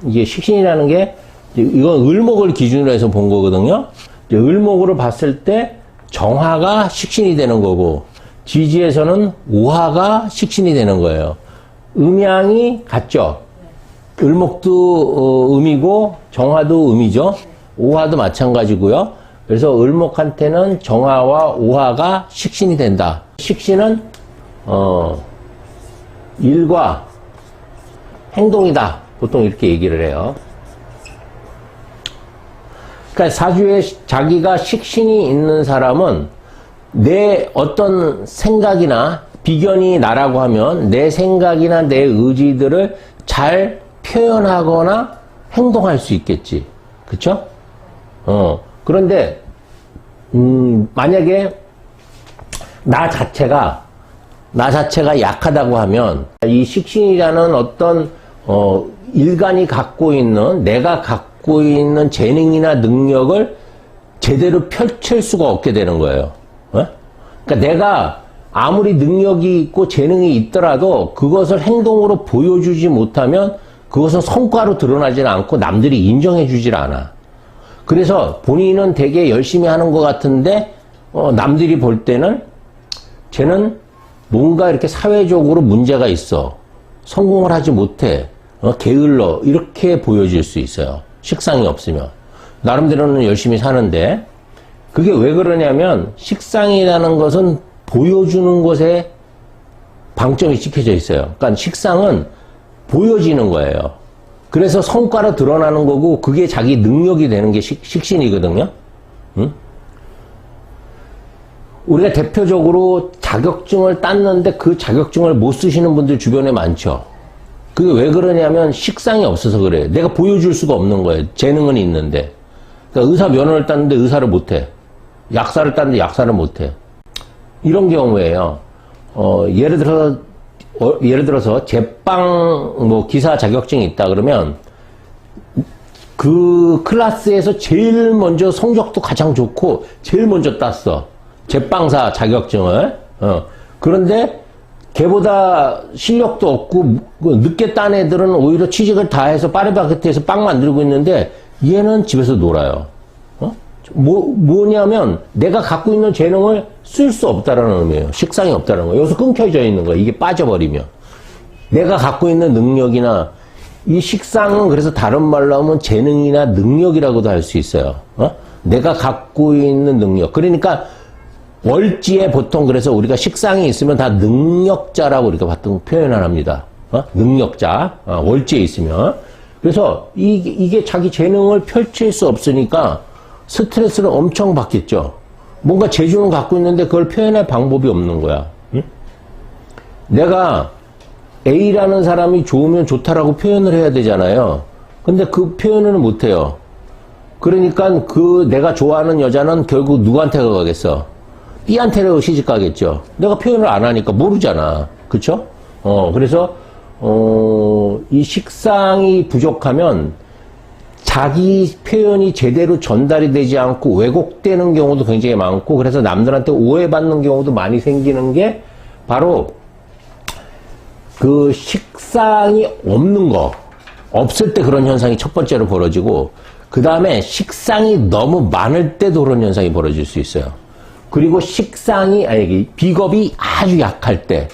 이게 식신이라는 게, 이건 을목을 기준으로 해서 본 거거든요. 을목으로 봤을 때 정화가 식신이 되는 거고, 지지에서는 오화가 식신이 되는 거예요. 음양이 같죠? 을목도 음이고, 정화도 음이죠? 오화도 마찬가지고요. 그래서 을목한테는 정화와 오화가 식신이 된다. 식신은, 일과 행동이다. 보통 이렇게 얘기를 해요. 그러니까 사주에 자기가 식신이 있는 사람은 내 어떤 생각이나 비견이 나라고 하면 내 생각이나 내 의지들을 잘 표현하거나 행동할 수 있겠지. 그쵸? 그런데, 만약에 나 자체가 약하다고 하면 이 식신이라는 어떤, 일간이 갖고 있는, 내가 갖고 있는 재능이나 능력을 제대로 펼칠 수가 없게 되는 거예요. 그러니까 내가 아무리 능력이 있고 재능이 있더라도 그것을 행동으로 보여주지 못하면 그것은 성과로 드러나지는 않고 남들이 인정해 주질 않아. 그래서 본인은 되게 열심히 하는 것 같은데 남들이 볼 때는 쟤는 뭔가 이렇게 사회적으로 문제가 있어. 성공을 하지 못해. 게을러. 이렇게 보여질 수 있어요. 식상이 없으면. 나름대로는 열심히 사는데 그게 왜 그러냐면 식상이라는 것은 보여주는 것에 방점이 찍혀져 있어요. 그러니까 식상은 보여지는 거예요. 그래서 성과로 드러나는 거고 그게 자기 능력이 되는 게 식신이거든요. 응? 우리가 대표적으로 자격증을 땄는데 그 자격증을 못 쓰시는 분들 주변에 많죠. 그게 왜 그러냐면 식상이 없어서 그래요. 내가 보여줄 수가 없는 거예요. 재능은 있는데. 그러니까 의사 면허를 땄는데 의사를 못해. 약사를 땄는데 약사를 못해. 이런 경우에요. 예를 들어서 제빵 기사 자격증이 있다 그러면 그 클래스에서 제일 먼저 성적도 가장 좋고 제일 먼저 땄어. 제빵사 자격증을. 그런데 걔보다 실력도 없고 늦게 딴 애들은 오히려 취직을 다 해서 파리바게트에서 빵 만들고 있는데 얘는 집에서 놀아요. 뭐냐면 내가 갖고 있는 재능을 쓸 수 없다라는 의미예요. 식상이 없다는 거예요. 여기서 끊겨져 있는 거예요. 이게 빠져버리면. 내가 갖고 있는 능력이나 이 식상은 그래서 다른 말로 하면 재능이나 능력이라고도 할 수 있어요. 내가 갖고 있는 능력. 그러니까 월지에 보통 그래서 우리가 식상이 있으면 다 능력자라고 이렇게 보통 표현을 합니다. 능력자. 월지에 있으면. 그래서 이게 자기 재능을 펼칠 수 없으니까 스트레스를 엄청 받겠죠. 뭔가 재주는 갖고 있는데 그걸 표현할 방법이 없는 거야. 응? 내가 A라는 사람이 좋으면 좋다라고 표현을 해야 되잖아요. 근데 그 표현을 못 해요. 그러니까 그 내가 좋아하는 여자는 결국 누구한테 가겠어? B한테로 시집 가겠죠. 내가 표현을 안 하니까 모르잖아. 그쵸? 그래서 이 식상이 부족하면 자기 표현이 제대로 전달이 되지 않고 왜곡되는 경우도 굉장히 많고 그래서 남들한테 오해받는 경우도 많이 생기는 게 바로 그 식상이 없는 거. 없을 때 그런 현상이 첫 번째로 벌어지고 그 다음에 식상이 너무 많을 때도 그런 현상이 벌어질 수 있어요. 그리고 비겁이 아주 약할 때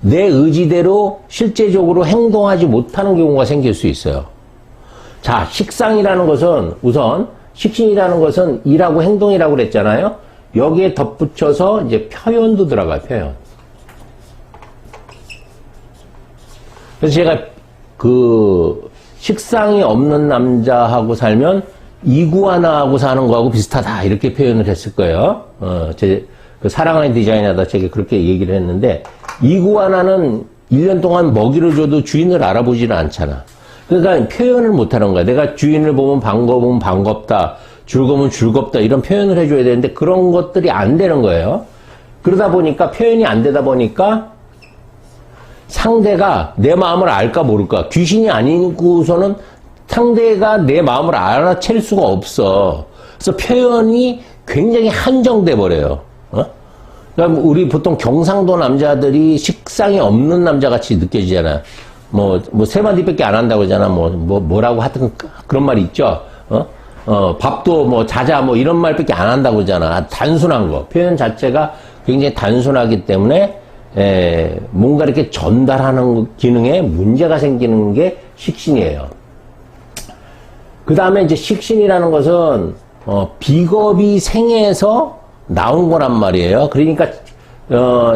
내 의지대로 실제적으로 행동하지 못하는 경우가 생길 수 있어요. 자, 식상이라는 것은 우선 식신이라는 것은 일하고 행동이라고 그랬잖아요. 여기에 덧붙여서 이제 표현도 들어가요. 표현. 그래서 제가 그 식상이 없는 남자하고 살면 이구아나하고 사는 거하고 비슷하다 이렇게 표현을 했을 거예요. 제 그 사랑하는 디자인하다 제가 그렇게 얘기를 했는데 이구아나는 1년 동안 먹이를 줘도 주인을 알아보지는 않잖아. 그러니까 표현을 못하는 거야. 내가 주인을 보면 반가우면 반갑다, 즐거우면 즐겁다 이런 표현을 해줘야 되는데 그런 것들이 안 되는 거예요. 그러다 보니까 표현이 안 되다 보니까 상대가 내 마음을 알까 모를까. 귀신이 아니고서는 상대가 내 마음을 알아챌 수가 없어. 그래서 표현이 굉장히 한정돼 버려요. 그러니까 우리 보통 경상도 남자들이 식상이 없는 남자같이 느껴지잖아요. 세 마디밖에 안 한다고 그러잖아. 뭐라고 하여튼 그런 말이 있죠. 밥도 자자 이런 말밖에 안 한다고 그러잖아. 단순한 거. 표현 자체가 굉장히 단순하기 때문에, 뭔가 이렇게 전달하는 기능에 문제가 생기는 게 식신이에요. 그 다음에 이제 식신이라는 것은, 비겁이 생해서 나온 거란 말이에요. 그러니까,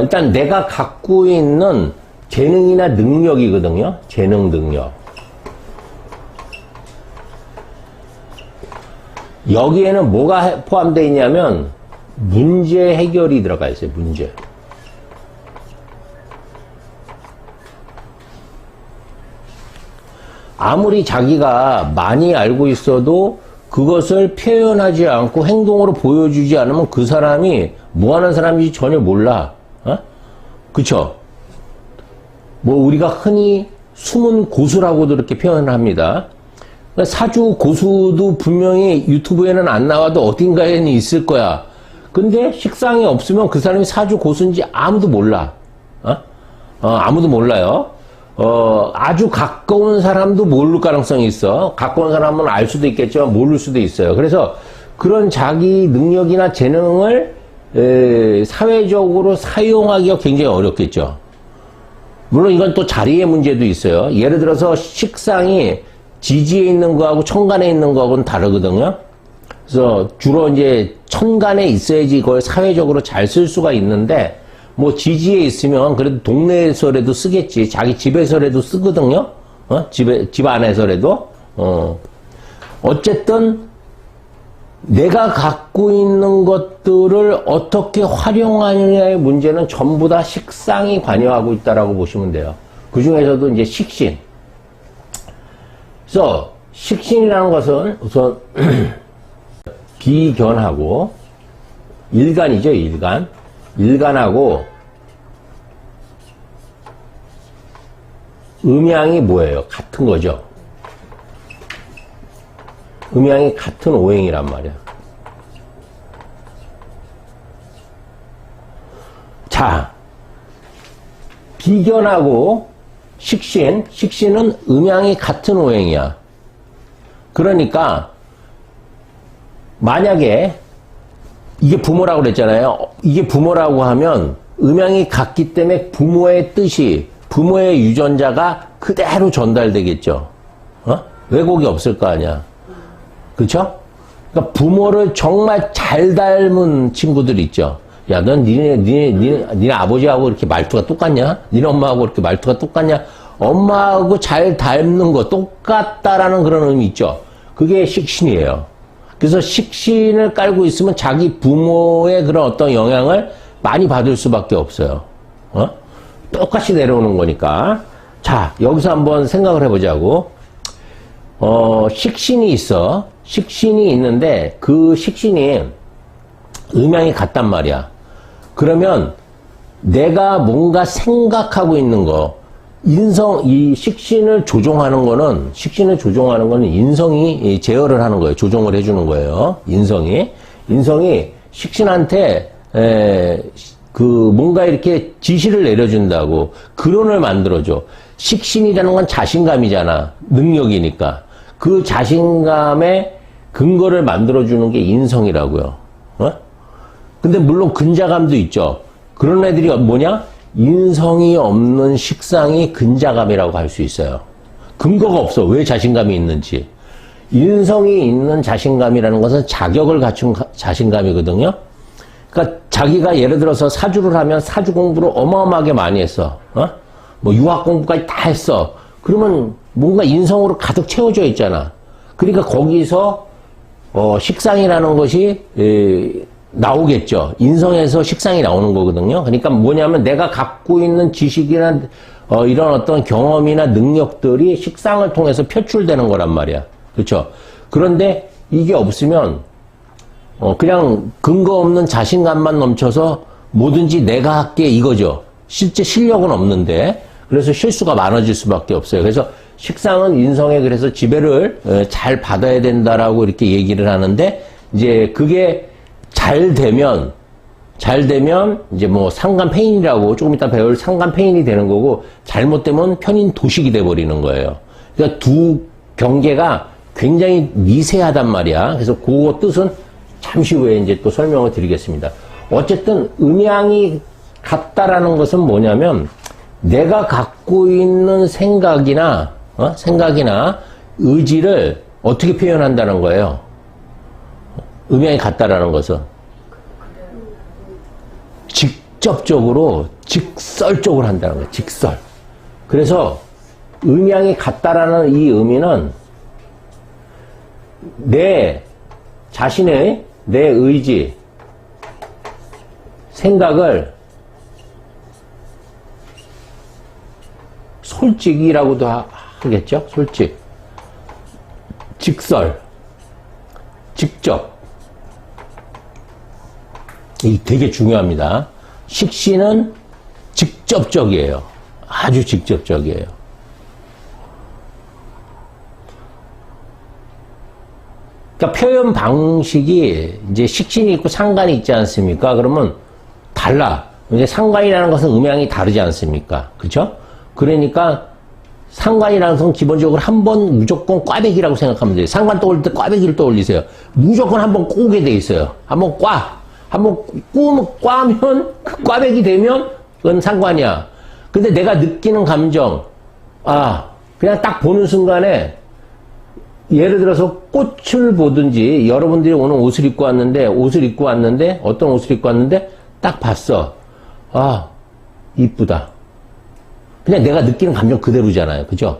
일단 내가 갖고 있는 재능이나 능력이거든요. 재능, 능력. 여기에는 뭐가 포함되어 있냐면 문제 해결이 들어가 있어요. 문제. 아무리 자기가 많이 알고 있어도 그것을 표현하지 않고 행동으로 보여주지 않으면 그 사람이 뭐 하는 사람인지 전혀 몰라. 그쵸? 우리가 흔히 숨은 고수라고도 이렇게 표현을 합니다. 사주 고수도 분명히 유튜브에는 안 나와도 어딘가에는 있을 거야. 근데 식상이 없으면 그 사람이 사주 고수인지 아무도 몰라. 아무도 몰라요. 아주 가까운 사람도 모를 가능성이 있어. 가까운 사람은 알 수도 있겠지만 모를 수도 있어요. 그래서 그런 자기 능력이나 재능을 사회적으로 사용하기가 굉장히 어렵겠죠. 물론 이건 또 자리의 문제도 있어요. 예를 들어서 식상이 지지에 있는 거하고 천간에 있는 거하고는 다르거든요. 그래서 주로 이제 천간에 있어야지 이걸 사회적으로 잘 쓸 수가 있는데, 지지에 있으면 그래도 동네에서라도 쓰겠지. 자기 집에서라도 쓰거든요. 집 안에서라도. 어쨌든 내가 갖고 있는 것들을 어떻게 활용하느냐의 문제는 전부 다 식상이 관여하고 있다라고 보시면 돼요. 그 중에서도 이제 식신. 그래서 식신이라는 것은 우선 비견하고 일간이죠. 일간. 일간하고 음양이 뭐예요? 같은 거죠. 음양이 같은 오행이란 말이야. 자, 비견하고 식신은 음양이 같은 오행이야. 그러니까 만약에 이게 부모라고 그랬잖아요. 이게 부모라고 하면 음양이 같기 때문에 부모의 뜻이, 부모의 유전자가 그대로 전달되겠죠. 왜곡이 없을 거 아니야. 그렇죠? 그러니까 부모를 정말 잘 닮은 친구들 있죠. 야, 넌 니네 아버지하고 이렇게 말투가 똑같냐? 니네 엄마하고 이렇게 말투가 똑같냐? 엄마하고 잘 닮는 거 똑같다라는 그런 의미 있죠. 그게 식신이에요. 그래서 식신을 깔고 있으면 자기 부모의 그런 어떤 영향을 많이 받을 수밖에 없어요. 똑같이 내려오는 거니까. 자, 여기서 한번 생각을 해보자고. 식신이 있어. 식신이 있는데 그 식신이 음양이 같단 말이야. 그러면 내가 뭔가 생각하고 있는 거, 이 식신을 조종하는 거는 인성이 제어를 하는 거예요. 조종을 해주는 거예요. 인성이 식신한테, 뭔가 이렇게 지시를 내려준다고, 근원을 만들어줘. 식신이라는 건 자신감이잖아. 능력이니까. 그 자신감의 근거를 만들어주는 게 인성이라고요. 근데 물론 근자감도 있죠. 그런 애들이 뭐냐? 인성이 없는 식상이 근자감이라고 할 수 있어요. 근거가 없어. 왜 자신감이 있는지. 인성이 있는 자신감이라는 것은 자격을 갖춘 자신감이거든요. 그러니까 자기가 예를 들어서 사주를 하면 사주 공부를 어마어마하게 많이 했어. 유학 공부까지 다 했어. 그러면 뭔가 인성으로 가득 채워져 있잖아. 그러니까 거기서 식상이라는 것이 나오겠죠. 인성에서 식상이 나오는 거거든요. 그러니까 뭐냐면 내가 갖고 있는 지식이나 이런 어떤 경험이나 능력들이 식상을 통해서 표출되는 거란 말이야. 그렇죠? 그런데 이게 없으면 그냥 근거 없는 자신감만 넘쳐서 뭐든지 내가 할게 이거죠. 실제 실력은 없는데 그래서 실수가 많아질 수밖에 없어요. 그래서 식상은 인성에 그래서 지배를 잘 받아야 된다라고 이렇게 얘기를 하는데 이제 그게 잘 되면 잘 되면 이제 뭐 상간폐인이라고 조금 이따 배울 상간폐인이 되는 거고, 잘못되면 편인 도식이 돼버리는 거예요. 그러니까 두 경계가 굉장히 미세하단 말이야. 그래서 그거 뜻은 잠시 후에 이제 또 설명을 드리겠습니다. 어쨌든 음양이 같다라는 것은 뭐냐면 내가 갖고 있는 생각이나 의지를 어떻게 표현한다는 거예요. 음양이 같다라는 것은 직접적으로 직설적으로 한다는 거예요. 직설. 그래서 음양이 같다라는 이 의미는 내 자신의 내 의지, 생각을 솔직이라고도 하겠죠? 솔직. 직설. 직접. 이게 되게 중요합니다. 식신은 직접적이에요. 아주 직접적이에요. 그러니까 표현 방식이 이제 식신이 있고 상간이 있지 않습니까? 그러면 달라. 이제 상간이라는 것은 음양이 다르지 않습니까? 그죠? 그러니까 상간이라는 것은 기본적으로 한 번 무조건 꽈배기라고 생각하면 돼요. 상간 떠올릴 때 꽈배기를 떠올리세요. 무조건 한 번 꼬게 돼 있어요. 한번 한번 꽈면 그 꽈배기 되면 그건 상관이야. 근데 내가 느끼는 감정, 그냥 딱 보는 순간에 예를 들어서 꽃을 보든지 여러분들이 오늘 옷을 입고 왔는데 어떤 옷을 입고 왔는데 딱 봤어. 이쁘다. 그냥 내가 느끼는 감정 그대로잖아요. 그죠?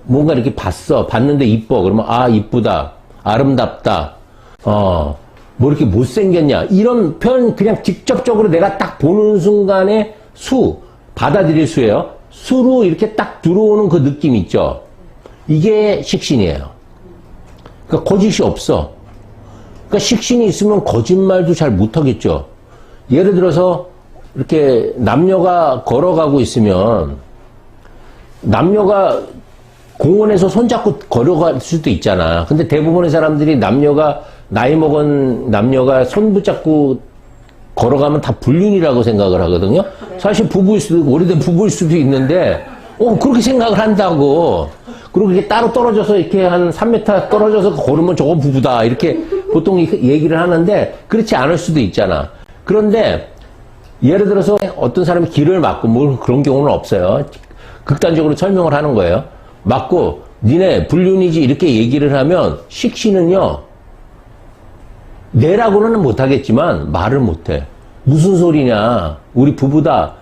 뭔가 이렇게 봤는데 이뻐. 그러면 이쁘다. 아름답다. 뭐 이렇게 못생겼냐. 이런 표현 그냥 직접적으로 내가 딱 보는 순간에 받아들일 수예요. 수로 이렇게 딱 들어오는 그 느낌 있죠? 이게 식신이에요. 그러니까 거짓이 없어. 그러니까 식신이 있으면 거짓말도 잘 못하겠죠. 예를 들어서 이렇게 남녀가 걸어가고 있으면 남녀가 공원에서 손잡고 걸어갈 수도 있잖아. 근데 대부분의 사람들이 나이 먹은 남녀가 손 붙잡고 걸어가면 다 불륜이라고 생각을 하거든요. 사실 오래된 부부일 수도 있는데, 그렇게 생각을 한다고. 그리고 이게 따로 떨어져서 이렇게 한 3m 떨어져서 걸으면 저건 부부다. 이렇게 보통 얘기를 하는데, 그렇지 않을 수도 있잖아. 그런데, 예를 들어서 어떤 사람이 길을 막고, 뭐 그런 경우는 없어요. 극단적으로 설명을 하는 거예요. 막고, 니네 불륜이지 이렇게 얘기를 하면, 식신은요, 내라고는 못하겠지만 말을 못해. 무슨 소리냐. 우리 부부다.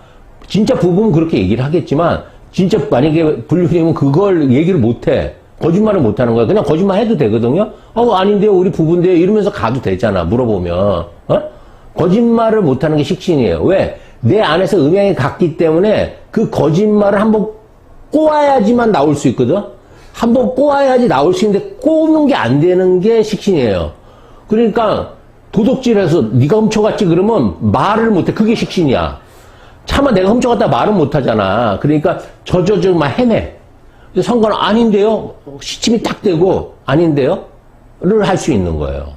진짜 부부는 그렇게 얘기를 하겠지만 진짜 만약에 불륜이면 그걸 얘기를 못해. 거짓말을 못하는 거야. 그냥 거짓말 해도 되거든요. 아닌데요. 우리 부부인데요. 이러면서 가도 되잖아. 물어보면. 거짓말을 못하는 게 식신이에요. 왜? 내 안에서 음양이 같기 때문에 그 거짓말을 한번 꼬아야지만 나올 수 있거든. 한번 꼬아야지 나올 수 있는데 꼬는 게 안 되는 게 식신이에요. 그러니까 도둑질해서 네가 훔쳐갔지 그러면 말을 못해. 그게 식신이야. 차마 내가 훔쳐갔다 말은 못하잖아. 그러니까 막 헤매. 선거는 아닌데요. 시침이 딱 되고 아닌데요. 를 할 수 있는 거예요.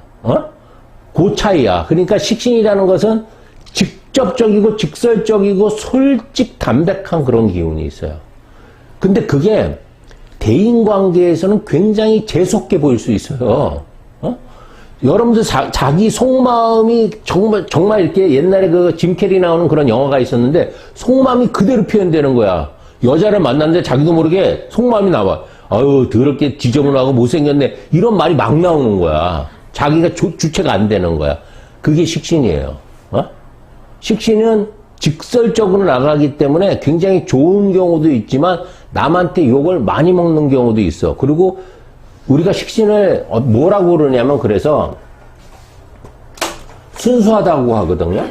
그 차이야. 그러니까 식신이라는 것은 직접적이고 직설적이고 솔직 담백한 그런 기운이 있어요. 근데 그게 대인관계에서는 굉장히 재수없게 보일 수 있어요. 여러분들 자기 속마음이 정말 이렇게 옛날에 그 짐 캐리 나오는 그런 영화가 있었는데 속마음이 그대로 표현되는 거야. 여자를 만났는데 자기도 모르게 속마음이 나와. 더럽게 지저분하고 못생겼네. 이런 말이 막 나오는 거야. 자기가 주체가 안 되는 거야. 그게 식신이에요. 식신은 직설적으로 나가기 때문에 굉장히 좋은 경우도 있지만 남한테 욕을 많이 먹는 경우도 있어. 그리고 우리가 식신을 뭐라고 그러냐면 그래서 순수하다고 하거든요.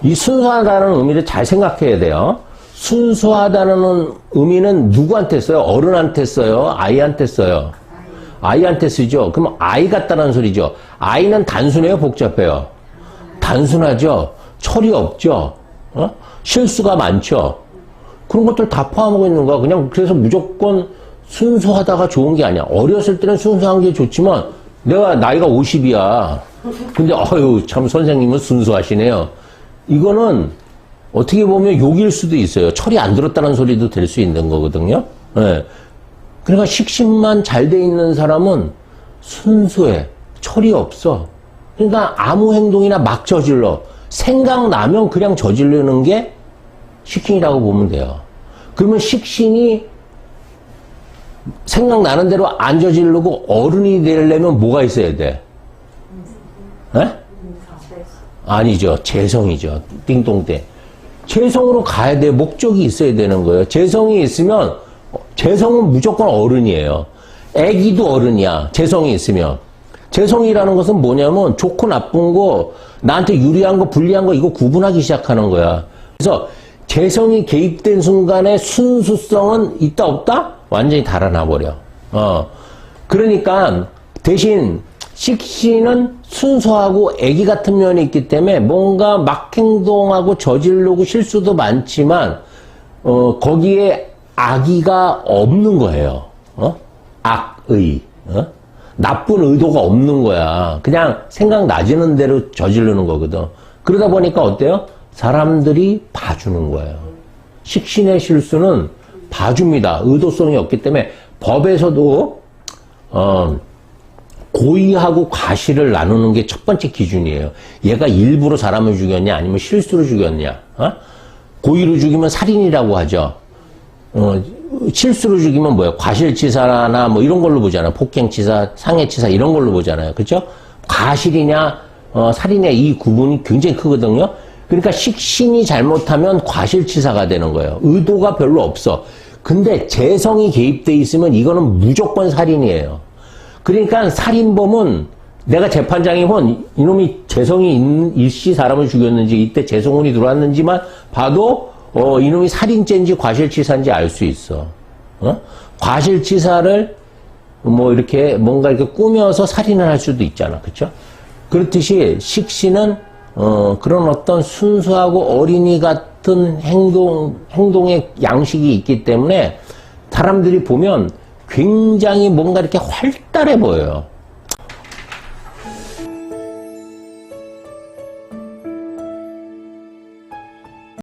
이 순수하다는 의미를 잘 생각해야 돼요. 순수하다는 의미는 누구한테 써요? 어른한테 써요? 아이한테 써요? 아이한테 쓰죠. 그럼 아이 같다는 소리죠. 아이는 단순해요? 복잡해요? 단순하죠. 철이 없죠. 실수가 많죠. 그런 것들 다 포함하고 있는 거야. 그냥 그래서 무조건 순수하다가 좋은 게 아니야. 어렸을 때는 순수한 게 좋지만 내가 나이가 50이야. 근데 참 선생님은 순수하시네요. 이거는 어떻게 보면 욕일 수도 있어요. 철이 안 들었다는 소리도 될 수 있는 거거든요. 예. 그러니까 식신만 잘 돼 있는 사람은 순수해. 철이 없어. 그러니까 아무 행동이나 막 저질러. 생각나면 그냥 저지르는 게 식신이라고 보면 돼요. 그러면 식신이 생각나는 대로 안 저지르고 어른이 되려면 뭐가 있어야 돼? 에? 아니죠. 재성이죠. 띵동대. 재성으로 가야 돼. 목적이 있어야 되는 거예요. 재성이 있으면, 재성은 무조건 어른이에요. 애기도 어른이야. 재성이 있으면. 재성이라는 것은 뭐냐면 좋고 나쁜 거, 나한테 유리한 거, 불리한 거 이거 구분하기 시작하는 거야. 그래서 재성이 개입된 순간에 순수성은 있다 없다? 완전히 달아나 버려. 그러니까 대신 식신은 순수하고 애기 같은 면이 있기 때문에 뭔가 막 행동하고 저지르고 실수도 많지만 거기에 악의가 없는 거예요. 악의. 나쁜 의도가 없는 거야. 그냥 생각나지는 대로 저지르는 거거든. 그러다 보니까 어때요? 사람들이 봐주는 거예요. 식신의 실수는 봐줍니다. 의도성이 없기 때문에 법에서도 고의하고 과실을 나누는 게 첫 번째 기준이에요. 얘가 일부러 사람을 죽였냐 아니면 실수로 죽였냐. 고의로 죽이면 살인이라고 하죠. 실수로 죽이면 뭐예요? 과실치사나 뭐 이런 걸로 보잖아요. 폭행치사, 상해치사 이런 걸로 보잖아요. 그렇죠? 과실이냐 살인의 이 구분이 굉장히 크거든요. 그러니까 식신이 잘못하면 과실치사가 되는 거예요. 의도가 별로 없어. 근데 재성이 개입돼 있으면 이거는 무조건 살인이에요. 그러니까 살인범은 내가 재판장이면 이놈이 재성이 일시 사람을 죽였는지 이때 재성운이 들어왔는지만 봐도 이놈이 살인죄인지 과실치사인지 알 수 있어. 과실치사를 뭐 이렇게 뭔가 이렇게 꾸며서 살인을 할 수도 있잖아. 그렇죠? 그렇듯이 식신은 그런 어떤 순수하고 어린이 같은 행동의 양식이 있기 때문에 사람들이 보면 굉장히 뭔가 이렇게 활달해 보여요.